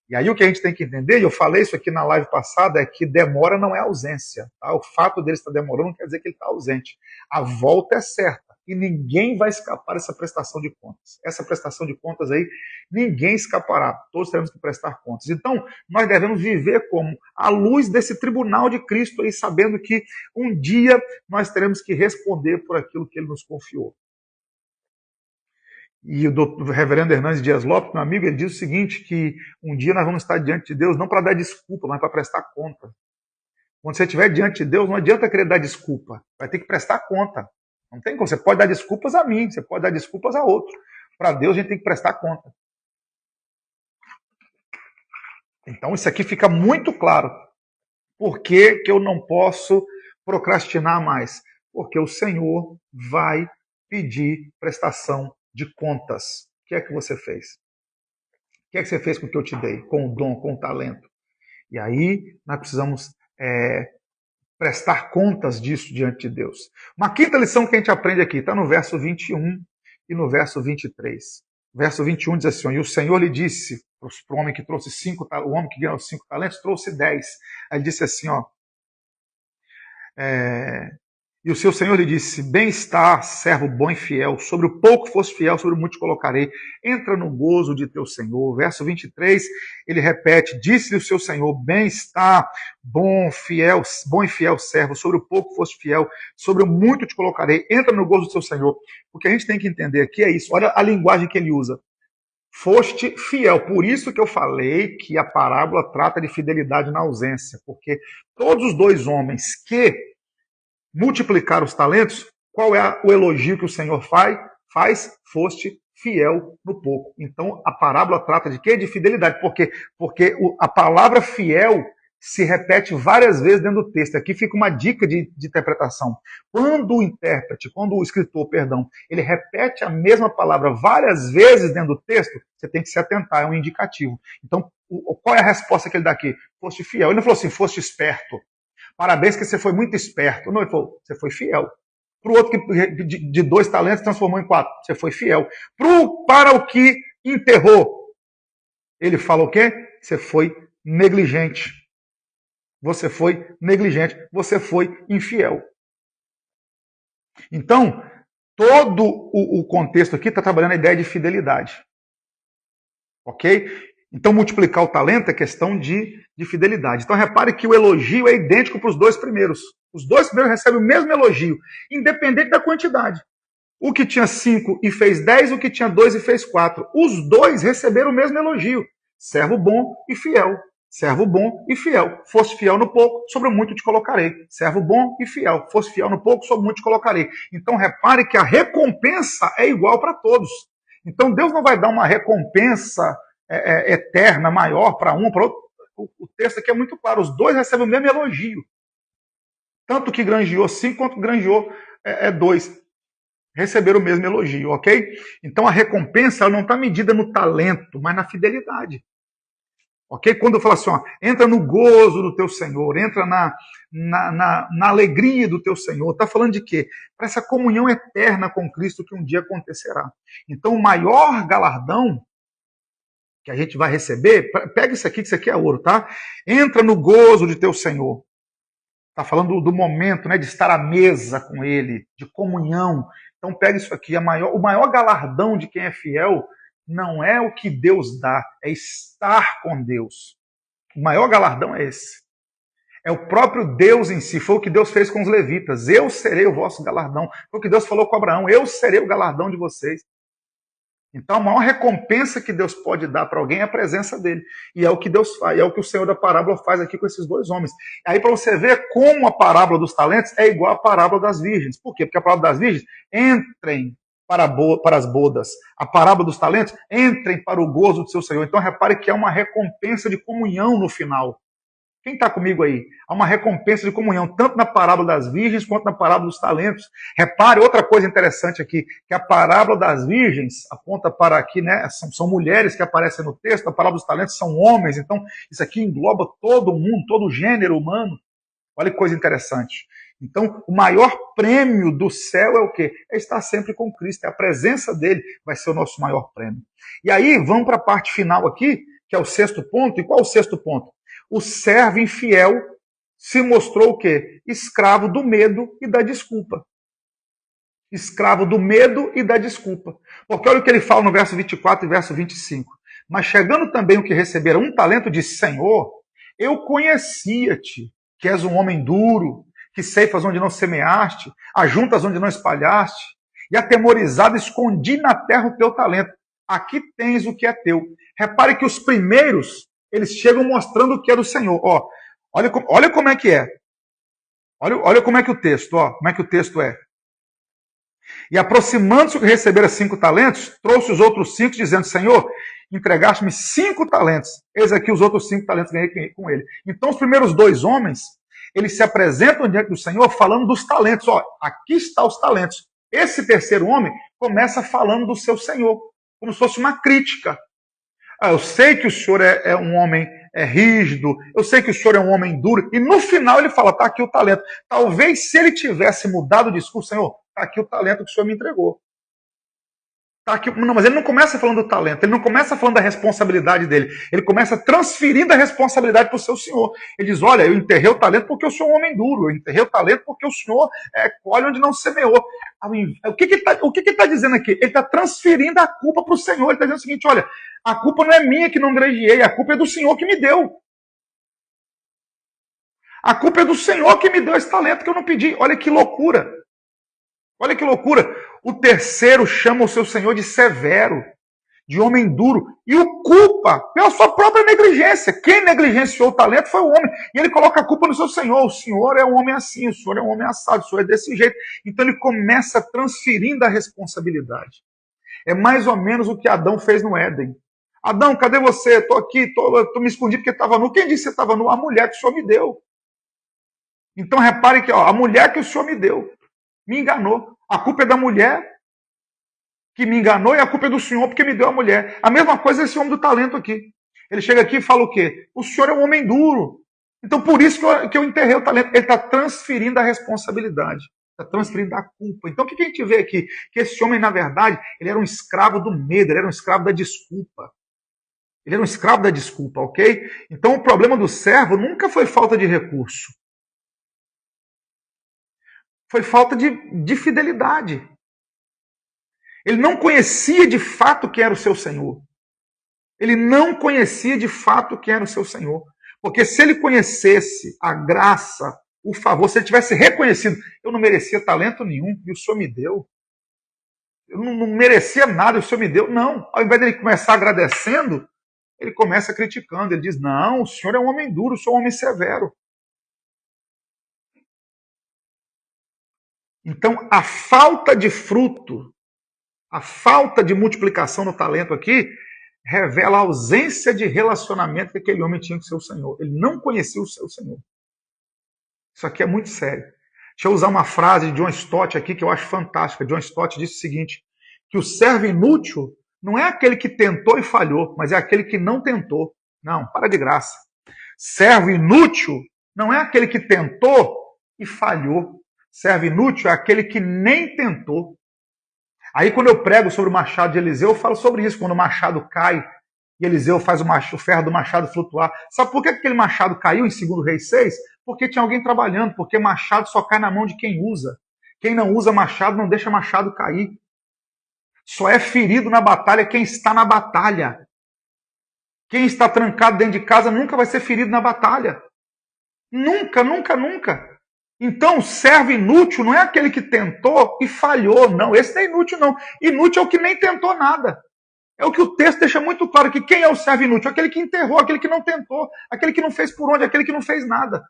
E aí o que a gente tem que entender, e eu falei isso aqui na live passada, é que demora não é ausência. Tá? O fato dele estar demorando não quer dizer que ele está ausente. A volta é certa. E ninguém vai escapar dessa prestação de contas. Essa prestação de contas aí, ninguém escapará. Todos teremos que prestar contas. Então, nós devemos viver como à luz desse tribunal de Cristo aí, sabendo que um dia nós teremos que responder por aquilo que ele nos confiou. E o reverendo Hernandes Dias Lopes, meu amigo, ele diz o seguinte, que um dia nós vamos estar diante de Deus não para dar desculpa, mas para prestar conta. Quando você estiver diante de Deus, não adianta querer dar desculpa, vai ter que prestar conta. Não tem como, você pode dar desculpas a mim, você pode dar desculpas a outro. Para Deus a gente tem que prestar conta. Então isso aqui fica muito claro. Por que eu não posso procrastinar mais? Porque o Senhor vai pedir prestação de contas. O que é que você fez? O que é que você fez com o que eu te dei? Com o dom, com o talento? E aí nós precisamos prestar contas disso diante de Deus. Uma quinta lição que a gente aprende aqui está no verso 21 e no verso 23. O verso 21 diz assim, e o Senhor lhe disse, para o homem que trouxe 5, o homem que ganhou 5 talentos, trouxe 10. Aí ele disse assim, e o seu Senhor lhe disse, bem está, servo bom e fiel, sobre o pouco foste fiel, sobre o muito te colocarei, entra no gozo de teu Senhor. Verso 23, ele repete, disse-lhe o seu Senhor, bem está, bom e fiel servo, sobre o pouco foste fiel, sobre o muito te colocarei, entra no gozo do seu Senhor. O que a gente tem que entender aqui é isso, olha a linguagem que ele usa. Foste fiel, por isso que eu falei que a parábola trata de fidelidade na ausência, porque todos os dois homens que multiplicar os talentos, qual é o elogio que o Senhor faz? Foste fiel no pouco. Então, a parábola trata de quê? De fidelidade. Por quê? Porque a palavra fiel se repete várias vezes dentro do texto. Aqui fica uma dica de interpretação. Quando o escritor, ele repete a mesma palavra várias vezes dentro do texto, você tem que se atentar, é um indicativo. Então, qual é a resposta que ele dá aqui? Foste fiel. Ele não falou assim, foste esperto. Parabéns que você foi muito esperto. Não, ele falou, você foi fiel. Para o outro que de 2 talentos transformou em 4, você foi fiel. Para o que enterrou, ele fala o quê? Você foi negligente. Você foi negligente. Você foi infiel. Então, todo o contexto aqui está trabalhando a ideia de fidelidade. Ok? Então, multiplicar o talento é questão de fidelidade. Então, repare que o elogio é idêntico para os 2 primeiros. Os 2 primeiros recebem o mesmo elogio, independente da quantidade. O que tinha 5 e fez 10, o que tinha 2 e fez 4. Os 2 receberam o mesmo elogio. Servo bom e fiel. Servo bom e fiel. Fosse fiel no pouco, sobre o muito te colocarei. Servo bom e fiel. Fosse fiel no pouco, sobre o muito te colocarei. Então, repare que a recompensa é igual para todos. Então, Deus não vai dar uma recompensa eterna, maior para um, para outro. O texto aqui é muito claro, os 2 recebem o mesmo elogio. Tanto que granjeou 5 quanto granjeou 2. Receberam o mesmo elogio, ok? Então a recompensa ela não está medida no talento, mas na fidelidade. Ok? Quando eu falo assim, entra no gozo do teu Senhor, entra na alegria do teu Senhor, está falando de quê? Para essa comunhão eterna com Cristo que um dia acontecerá. Então o maior galardão que a gente vai receber, pega isso aqui, que isso aqui é ouro, tá? Entra no gozo de teu Senhor. Está falando do momento, né, de estar à mesa com Ele, de comunhão. Então pega isso aqui, o maior galardão de quem é fiel não é o que Deus dá, é estar com Deus. O maior galardão é esse. É o próprio Deus em si, foi o que Deus fez com os levitas. Eu serei o vosso galardão. Foi o que Deus falou com Abraão, eu serei o galardão de vocês. Então, a maior recompensa que Deus pode dar para alguém é a presença dele. E é o que Deus faz, é o que o Senhor da parábola faz aqui com esses 2 homens. Aí, para você ver como a parábola dos talentos é igual à parábola das virgens. Por quê? Porque a parábola das virgens, entrem para as bodas. A parábola dos talentos, entrem para o gozo do seu Senhor. Então, repare que há uma recompensa de comunhão no final. Quem está comigo aí? Há uma recompensa de comunhão, tanto na parábola das virgens quanto na parábola dos talentos. Repare outra coisa interessante aqui, que a parábola das virgens aponta para aqui, né? São mulheres que aparecem no texto, a parábola dos talentos são homens, então isso aqui engloba todo o mundo, todo o gênero humano. Olha que coisa interessante. Então, o maior prêmio do céu é o quê? É estar sempre com Cristo. É a presença dele vai ser o nosso maior prêmio. E aí, vamos para a parte final aqui, que é o sexto ponto. E qual é o sexto ponto? O servo infiel se mostrou o quê? Escravo do medo e da desculpa. Escravo do medo e da desculpa. Porque olha o que ele fala no verso 24 e verso 25. Mas chegando também o que receberam um talento, disse: Senhor, eu conhecia-te, que és um homem duro, que ceifas onde não semeaste, ajuntas onde não espalhaste, e atemorizado escondi na terra o teu talento. Aqui tens o que é teu. Repare que os primeiros, eles chegam mostrando o que é do Senhor. Ó, olha como é que é. Olha como é que o texto, ó, como é que o texto é. E aproximando-se que recebera 5 talentos, trouxe os outros 5, dizendo: Senhor, entregaste-me 5 talentos. Eis aqui os outros 5 talentos que ganhei com ele. Então os primeiros 2 homens, eles se apresentam diante do Senhor falando dos talentos. Ó, aqui está os talentos. Esse terceiro homem começa falando do seu Senhor, como se fosse uma crítica. Eu sei que o senhor é um homem rígido, eu sei que o senhor é um homem duro, e no final ele fala: está aqui o talento. Talvez se ele tivesse mudado o discurso: Senhor, está aqui o talento que o senhor me entregou. Tá aqui. Não, mas ele não começa falando do talento, ele não começa falando da responsabilidade dele, ele começa transferindo a responsabilidade para o seu senhor. Ele diz: olha, eu enterrei o talento porque eu sou um homem duro, eu enterrei o talento porque o senhor colhe onde não semeou. O que ele está dizendo aqui? Ele está transferindo a culpa para o Senhor. Ele está dizendo o seguinte: olha, a culpa não é minha que não granjeei, a culpa é do Senhor que me deu. A culpa é do Senhor que me deu esse talento que eu não pedi. Olha que loucura. Olha que loucura. O terceiro chama o seu Senhor de severo, de homem duro, e o culpa pela sua própria negligência. Quem negligenciou o talento foi o homem. E ele coloca a culpa no seu Senhor. O Senhor é um homem assim, o Senhor é um homem assado, o Senhor é desse jeito. Então ele começa transferindo a responsabilidade. É mais ou menos o que Adão fez no Éden. Adão, cadê você? Estou aqui, tô me escondi porque estava nu. Quem disse que você estava nu? A mulher que o Senhor me deu. Então repare que a mulher que o Senhor me deu me enganou. A culpa é da mulher que me enganou e a culpa é do Senhor porque me deu a mulher. A mesma coisa é esse homem do talento aqui. Ele chega aqui e fala o quê? O Senhor é um homem duro. Então por isso que eu enterrei o talento. Ele está transferindo a responsabilidade. Está transferindo a culpa. Então o que a gente vê aqui? Que esse homem, na verdade, ele era um escravo do medo, ele era um escravo da desculpa. Ele era um escravo da desculpa, ok? Então o problema do servo nunca foi falta de recurso. Foi falta de fidelidade. Ele não conhecia de fato quem era o seu Senhor. Ele não conhecia de fato quem era o seu Senhor. Porque se ele conhecesse a graça, o favor, se ele tivesse reconhecido: eu não merecia talento nenhum e o Senhor me deu. Eu não merecia nada e o Senhor me deu. Não. Ao invés de ele começar agradecendo, ele começa criticando. Ele diz: não, o Senhor é um homem duro, o Senhor é um homem severo. Então, a falta de fruto, a falta de multiplicação no talento aqui, revela a ausência de relacionamento que aquele homem tinha com o seu Senhor. Ele não conhecia o seu Senhor. Isso aqui é muito sério. Deixa eu usar uma frase de John Stott aqui que eu acho fantástica. John Stott disse o seguinte: que o servo inútil não é aquele que tentou e falhou, mas é aquele que não tentou. Não, para de graça. Servo inútil não é aquele que tentou e falhou. Servo inútil é aquele que nem tentou. Aí quando eu prego sobre o machado de Eliseu, eu falo sobre isso. Quando o machado cai e Eliseu faz o ferro do machado flutuar. Sabe por que aquele machado caiu em 2 Reis 6? Porque tinha alguém trabalhando. Porque machado só cai na mão de quem usa. Quem não usa machado não deixa machado cair. Só é ferido na batalha quem está na batalha. Quem está trancado dentro de casa nunca vai ser ferido na batalha. Nunca, nunca, nunca. Então, servo inútil não é aquele que tentou e falhou. Não, esse não é inútil, não. Inútil é o que nem tentou nada. É o que o texto deixa muito claro, que quem é o servo inútil? Aquele que enterrou, aquele que não tentou, aquele que não fez por onde, aquele que não fez nada.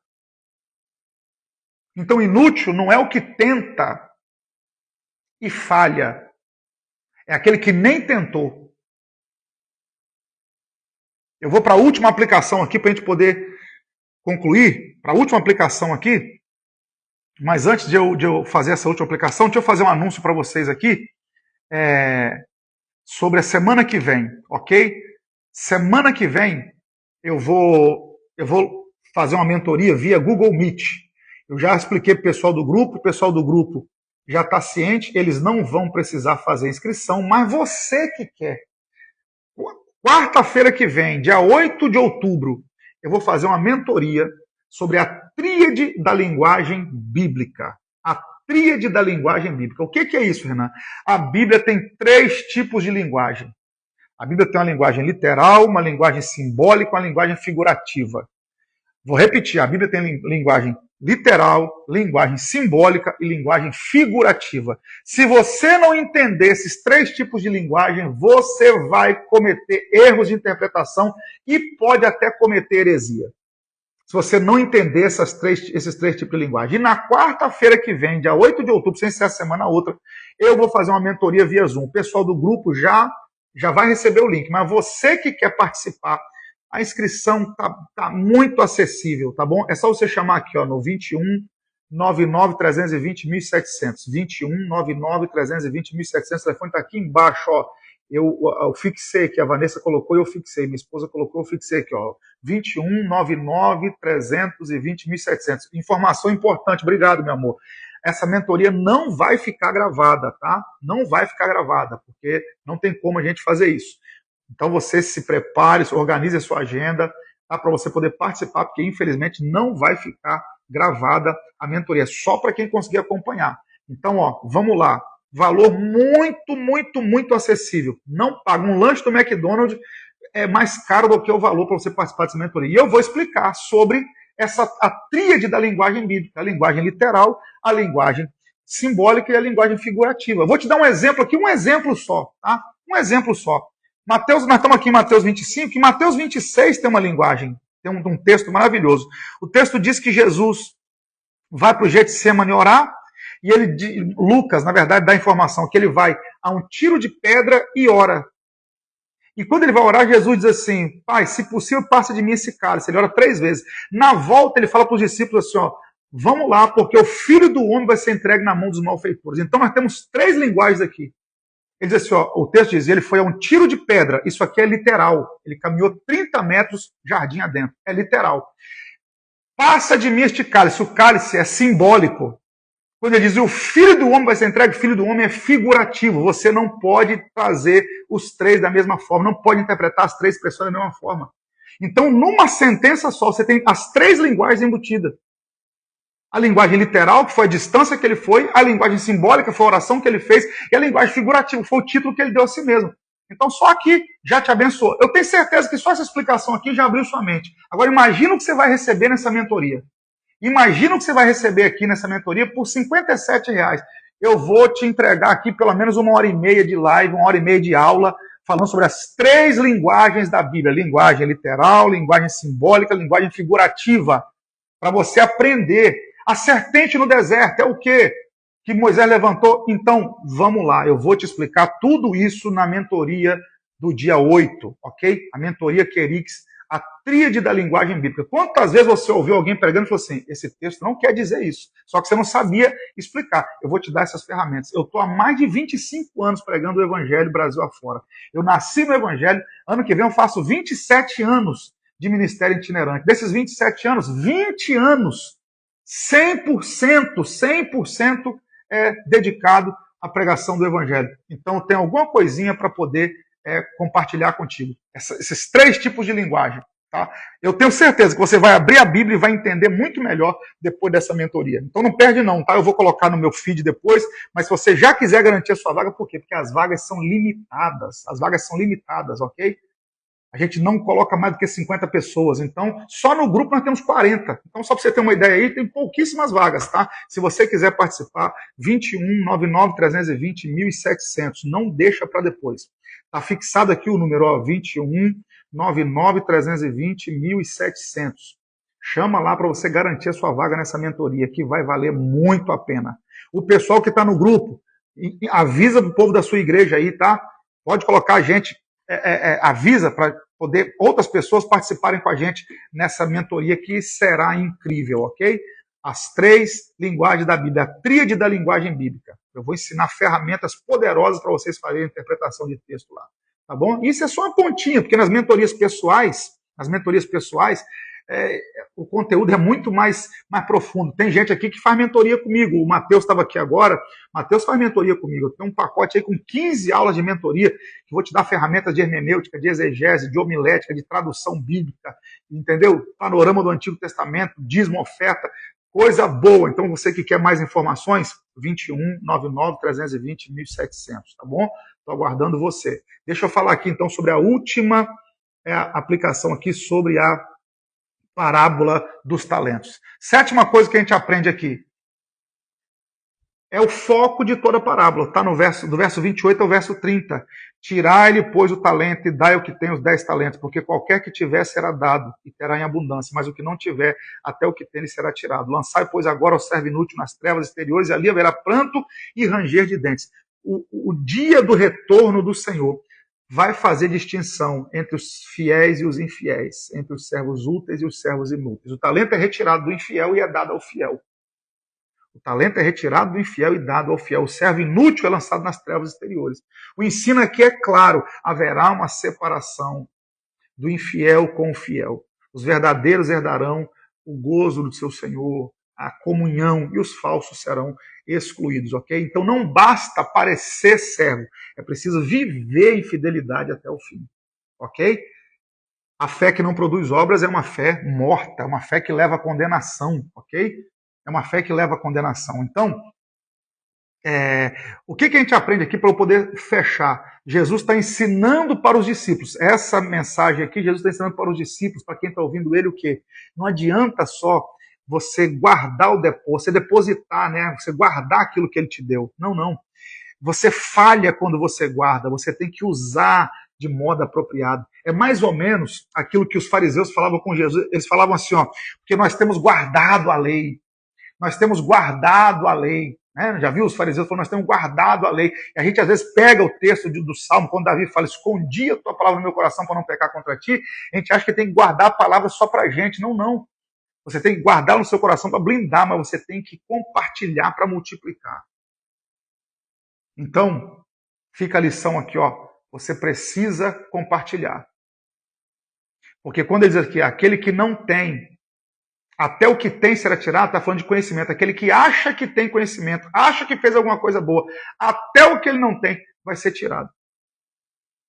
Então, inútil não é o que tenta e falha. É aquele que nem tentou. Eu vou para a última aplicação aqui para a gente poder concluir. Para a última aplicação aqui. Mas antes de eu fazer essa última aplicação, deixa eu fazer um anúncio para vocês aqui sobre a semana que vem, ok? Semana que vem eu vou fazer uma mentoria via Google Meet. Eu já expliquei para o pessoal do grupo já está ciente, eles não vão precisar fazer inscrição, mas você que quer. Quarta-feira que vem, dia 8 de outubro, eu vou fazer uma mentoria sobre a tríade da linguagem bíblica. A tríade da linguagem bíblica. O que é isso, Renan? A Bíblia tem 3 tipos de linguagem. A Bíblia tem uma linguagem literal, uma linguagem simbólica, uma linguagem figurativa. Vou repetir, a Bíblia tem linguagem literal, linguagem simbólica e linguagem figurativa. Se você não entender esses 3 tipos de linguagem, você vai cometer erros de interpretação e pode até cometer heresia. Se você não entender esses três tipos de linguagem. E na quarta-feira que vem, dia 8 de outubro, sem ser a semana outra, eu vou fazer uma mentoria via Zoom. O pessoal do grupo já vai receber o link, mas você que quer participar, a inscrição tá muito acessível, tá bom? É só você chamar aqui, ó, no 21 99 320 1700. 21 99 320 1700. O telefone tá aqui embaixo, ó. Eu fixei aqui, a Vanessa colocou e eu fixei. Minha esposa colocou, eu fixei aqui, ó. 21 99 320 1700. Informação importante, obrigado, meu amor. Essa mentoria não vai ficar gravada, tá? Não vai ficar gravada, porque não tem como a gente fazer isso. Então você se prepare, organize a sua agenda, tá, para você poder participar, porque infelizmente não vai ficar gravada a mentoria, só para quem conseguir acompanhar. Então, ó, vamos lá. Valor muito, muito, muito acessível. Não paga. Um lanche do McDonald's é mais caro do que o valor para você participar dessa mentoria. E eu vou explicar sobre a tríade da linguagem bíblica, a linguagem literal, a linguagem simbólica e a linguagem figurativa. Eu vou te dar um exemplo aqui, um exemplo só, tá? Um exemplo só. Mateus, nós estamos aqui em Mateus 25, e Mateus 26 tem uma linguagem, tem um texto maravilhoso. O texto diz que Jesus vai para o Getsemane orar, e Lucas, na verdade, dá a informação que ele vai a um tiro de pedra e ora. E quando ele vai orar, Jesus diz assim, Pai, se possível, passa de mim esse cálice. Ele ora 3 vezes. Na volta, ele fala para os discípulos assim, ó, vamos lá, porque o Filho do Homem vai ser entregue na mão dos malfeitores. Então nós temos 3 linguagens aqui. Ele diz assim, ó, o texto diz, ele foi a um tiro de pedra. Isso aqui é literal. Ele caminhou 30 metros jardim adentro. É literal. Passa de mim este cálice. O cálice é simbólico. Quando ele diz, o Filho do Homem vai ser entregue, o Filho do Homem é figurativo. Você não pode trazer os 3 da mesma forma. Não pode interpretar as 3 expressões da mesma forma. Então, numa sentença só, você tem as 3 linguagens embutidas. A linguagem literal, que foi a distância que ele foi, a linguagem simbólica, foi a oração que ele fez, e a linguagem figurativa, foi o título que ele deu a si mesmo. Então, só aqui já te abençoou. Eu tenho certeza que só essa explicação aqui já abriu sua mente. Agora, imagina o que você vai receber nessa mentoria. Imagina o que você vai receber aqui nessa mentoria por R$57. Eu vou te entregar aqui pelo menos 1h30 de live, 1h30 de aula, falando sobre as 3 linguagens da Bíblia. Linguagem literal, linguagem simbólica, linguagem figurativa. Para você aprender. A serpente no deserto é o quê? Que Moisés levantou? Então, vamos lá, eu vou te explicar tudo isso na mentoria do dia 8, ok? A mentoria Querix, a tríade da linguagem bíblica. Quantas vezes você ouviu alguém pregando e falou assim, esse texto não quer dizer isso, só que você não sabia explicar. Eu vou te dar essas ferramentas. Eu estou há mais de 25 anos pregando o Evangelho Brasil afora. Eu nasci no Evangelho, ano que vem eu faço 27 anos de ministério itinerante. Desses 27 anos, 20 anos, 100% é dedicado à pregação do Evangelho. Então, tem alguma coisinha para poder compartilhar contigo. Esses 3 tipos de linguagem. Tá? Eu tenho certeza que você vai abrir a Bíblia e vai entender muito melhor depois dessa mentoria. Então, não perde não, tá? Eu vou colocar no meu feed depois, mas se você já quiser garantir a sua vaga, por quê? Porque as vagas são limitadas. As vagas são limitadas, ok? A gente não coloca mais do que 50 pessoas. Então, só no grupo nós temos 40. Então, só para você ter uma ideia aí, tem pouquíssimas vagas, tá? Se você quiser participar, 21 99 320 1700. Não deixa para depois. Tá fixado aqui o número, ó, 21 99 320 1700. Chama lá para você garantir a sua vaga nessa mentoria, que vai valer muito a pena. O pessoal que está no grupo, avisa pro povo da sua igreja aí, tá? Pode colocar a gente, avisa para poder outras pessoas participarem com a gente nessa mentoria que será incrível, ok? As 3 linguagens da Bíblia, a tríade da linguagem bíblica. Eu vou ensinar ferramentas poderosas para vocês fazerem a interpretação de texto lá, tá bom? Isso é só uma pontinha, porque nas mentorias pessoais, o conteúdo é muito mais profundo. Tem gente aqui que faz mentoria comigo. O Matheus estava aqui agora. Matheus faz mentoria comigo. Eu tenho um pacote aí com 15 aulas de mentoria, que vou te dar ferramentas de hermenêutica, de exegese, de homilética, de tradução bíblica, entendeu? Panorama do Antigo Testamento, dízimo, oferta, coisa boa. Então, você que quer mais informações, 21 99 320 1700, tá bom? Estou aguardando você. Deixa eu falar aqui, então, sobre a última aplicação aqui, sobre a parábola dos talentos. Sétima coisa que a gente aprende aqui é o foco de toda a parábola. Está no verso, do verso 28 ao verso 30. Tirai-lhe, pois, o talento e dai ao que tem os 10 talentos, porque qualquer que tiver será dado e terá em abundância, mas o que não tiver, até o que tem lhe será tirado. Lançai, pois, agora o servo inútil nas trevas exteriores, e ali haverá pranto e ranger de dentes. O dia do retorno do Senhor vai fazer distinção entre os fiéis e os infiéis, entre os servos úteis e os servos inúteis. O talento é retirado do infiel e é dado ao fiel. O talento é retirado do infiel e dado ao fiel. O servo inútil é lançado nas trevas exteriores. O ensino aqui é claro: haverá uma separação do infiel com o fiel. Os verdadeiros herdarão o gozo do seu Senhor, a comunhão, e os falsos serão excluídos, ok? Então não basta parecer servo, é preciso viver em fidelidade até o fim, ok? A fé que não produz obras é uma fé morta, é uma fé que leva à condenação, ok? É uma fé que leva à condenação. Então, o que a gente aprende aqui para eu poder fechar? Jesus está ensinando para os discípulos. Essa mensagem aqui, Jesus está ensinando para os discípulos, para quem está ouvindo ele, o quê? Não adianta só você guardar o depósito, você depositar, né? Você guardar aquilo que ele te deu. Não, não. Você falha quando você guarda, você tem que usar de modo apropriado. É mais ou menos aquilo que os fariseus falavam com Jesus. Eles falavam assim, ó, porque nós temos guardado a lei. Nós temos guardado a lei. Né? Já viu os fariseus falando, nós temos guardado a lei. E a gente às vezes pega o texto do Salmo, quando Davi fala, escondi a tua palavra no meu coração para não pecar contra ti, a gente acha que tem que guardar a palavra só para a gente. Não, não. Você tem que guardar no seu coração para blindar, mas você tem que compartilhar para multiplicar. Então, fica a lição aqui, ó. Você precisa compartilhar. Porque quando ele diz aqui, aquele que não tem, até o que tem será tirado, está falando de conhecimento. Aquele que acha que tem conhecimento, acha que fez alguma coisa boa, até o que ele não tem vai ser tirado.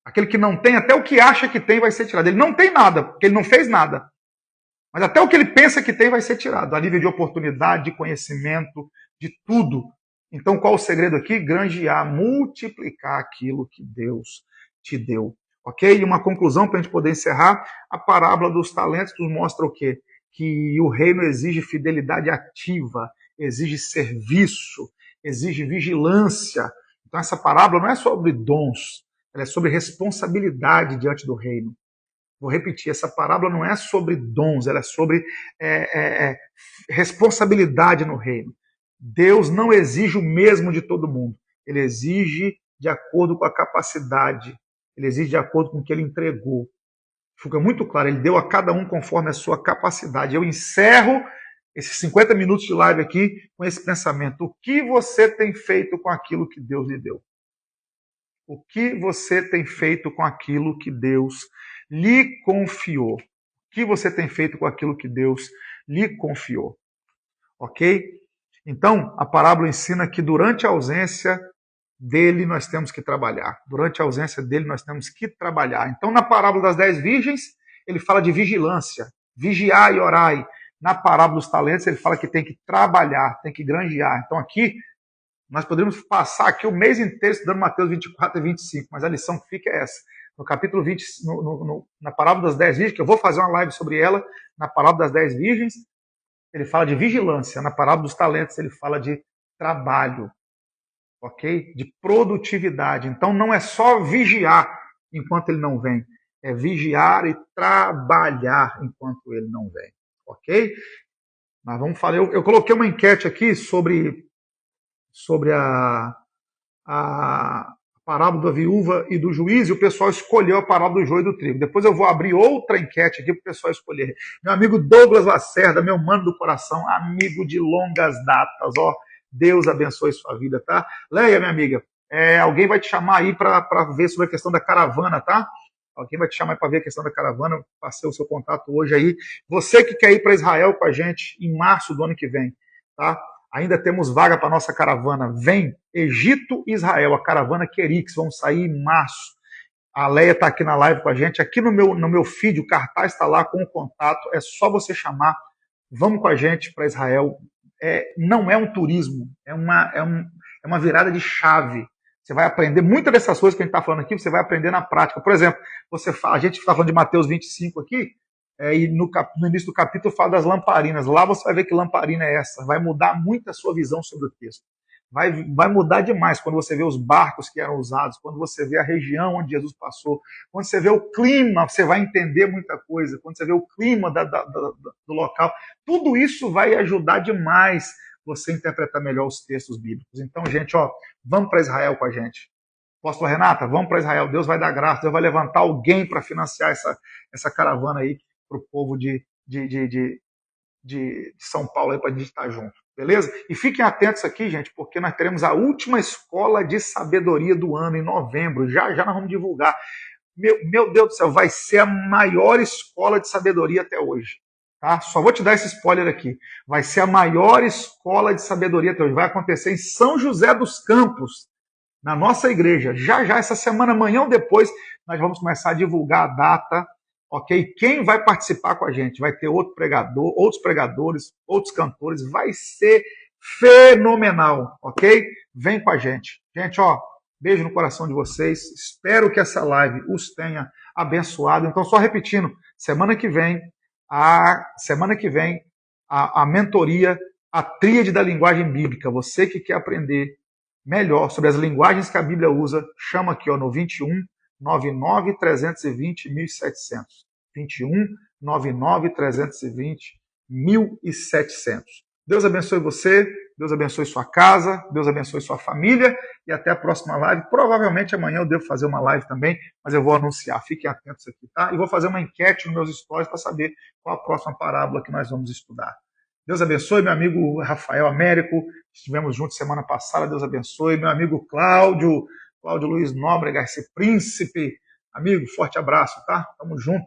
Aquele que não tem, até o que acha que tem vai ser tirado. Ele não tem nada, porque ele não fez nada. Mas até o que ele pensa que tem vai ser tirado. A nível de oportunidade, de conhecimento, de tudo. Então, qual o segredo aqui? Granjear, multiplicar aquilo que Deus te deu. Ok? E uma conclusão para a gente poder encerrar. A parábola dos talentos nos mostra o quê? Que o reino exige fidelidade ativa, exige serviço, exige vigilância. Então, essa parábola não é sobre dons, ela é sobre responsabilidade diante do reino. Vou repetir, essa parábola não é sobre dons, ela é sobre responsabilidade no reino. Deus não exige o mesmo de todo mundo. Ele exige de acordo com a capacidade. Ele exige de acordo com o que ele entregou. Fica muito claro, ele deu a cada um conforme a sua capacidade. Eu encerro esses 50 minutos de live aqui com esse pensamento. O que você tem feito com aquilo que Deus lhe deu? O que você tem feito com aquilo que Deus lhe confiou? O que você tem feito com aquilo que Deus lhe confiou? Ok? Então, a parábola ensina que durante a ausência dele nós temos que trabalhar. Durante a ausência dele nós temos que trabalhar. Então, na parábola das 10 virgens, ele fala de vigilância. Vigiai e orai. Na parábola dos talentos, ele fala que tem que trabalhar, tem que granjear. Então, aqui, nós poderíamos passar aqui o mês inteiro estudando Mateus 24 e 25, mas a lição que fica é essa. No capítulo 20, na parábola das 10 virgens, que eu vou fazer uma live sobre ela, na parábola das 10 virgens, ele fala de vigilância. Na parábola dos talentos, ele fala de trabalho, ok? De produtividade. Então, não é só vigiar enquanto ele não vem, é vigiar e trabalhar enquanto ele não vem, ok? Mas vamos falar. Eu coloquei uma enquete aqui sobre a parábola da viúva e do juiz, e o pessoal escolheu a parábola do joio e do trigo. Depois eu vou abrir outra enquete aqui para o pessoal escolher. Meu amigo Douglas Lacerda, meu mano do coração, amigo de longas datas, ó, Deus abençoe sua vida, tá? Leia, minha amiga, alguém vai te chamar aí para ver sobre a questão da caravana, tá? Alguém vai te chamar para ver a questão da caravana, passei o seu contato hoje aí. Você que quer ir para Israel com a gente em março do ano que vem, tá? Ainda temos vaga para nossa caravana. Vem, Egito e Israel, a caravana Querix, vamos sair em março. A Leia está aqui na live com a gente. Aqui no meu feed, o cartaz está lá com o contato. É só você chamar. Vamos com a gente para Israel. Não é um turismo, é uma virada de chave. Você vai aprender muitas dessas coisas que a gente está falando aqui, você vai aprender na prática. Por exemplo, a gente está falando de Mateus 25 aqui, e no início do capítulo fala das lamparinas. Lá você vai ver que lamparina é essa. Vai mudar muito a sua visão sobre o texto. Vai mudar demais quando você vê os barcos que eram usados, quando você vê a região onde Jesus passou, quando você vê o clima, você vai entender muita coisa, quando você vê o clima do local. Tudo isso vai ajudar demais você interpretar melhor os textos bíblicos. Então, gente, vamos para Israel com a gente. Apóstolo Renata, vamos para Israel. Deus vai dar graça, Deus vai levantar alguém para financiar essa caravana aí para o povo de São Paulo aí para a gente estar junto. Beleza? E fiquem atentos aqui, gente, porque nós teremos a última escola de sabedoria do ano, em novembro. Já nós vamos divulgar. Meu Deus do céu, vai ser a maior escola de sabedoria até hoje. Tá? Só vou te dar esse spoiler aqui. Vai ser a maior escola de sabedoria até hoje. Vai acontecer em São José dos Campos, na nossa igreja. Já, essa semana, amanhã ou depois, nós vamos começar a divulgar a data. Ok? Quem vai participar com a gente? Vai ter outros pregadores, outros cantores. Vai ser fenomenal, ok? Vem com a gente. Gente, beijo no coração de vocês. Espero que essa live os tenha abençoado. Então, só repetindo, semana que vem, a mentoria, a tríade da linguagem bíblica. Você que quer aprender melhor sobre as linguagens que a Bíblia usa, chama aqui no 21 99 320 1700. 21 99 320 1700. Deus abençoe você, Deus abençoe sua casa, Deus abençoe sua família e até a próxima live. Provavelmente amanhã eu devo fazer uma live também, mas eu vou anunciar. Fiquem atentos aqui, tá? E vou fazer uma enquete nos meus stories para saber qual a próxima parábola que nós vamos estudar. Deus abençoe, meu amigo Rafael Américo, estivemos juntos semana passada, Deus abençoe, meu amigo Cláudio Luiz Nóbrega, esse príncipe, amigo, forte abraço, tá? Tamo junto,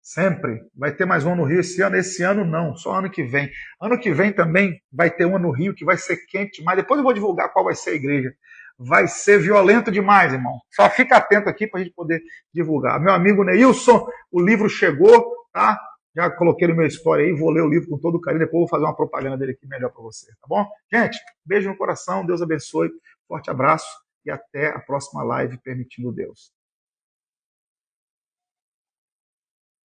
sempre. Vai ter mais um no Rio esse ano não, só ano que vem. Ano que vem também vai ter um no Rio que vai ser quente, mas depois eu vou divulgar qual vai ser a igreja. Vai ser violento demais, irmão. Só fica atento aqui para a gente poder divulgar. Meu amigo Neilson, o livro chegou, tá? Já coloquei no meu story aí, vou ler o livro com todo carinho, depois vou fazer uma propaganda dele aqui melhor para você, tá bom? Gente, beijo no coração, Deus abençoe, forte abraço e até a próxima live, permitindo Deus.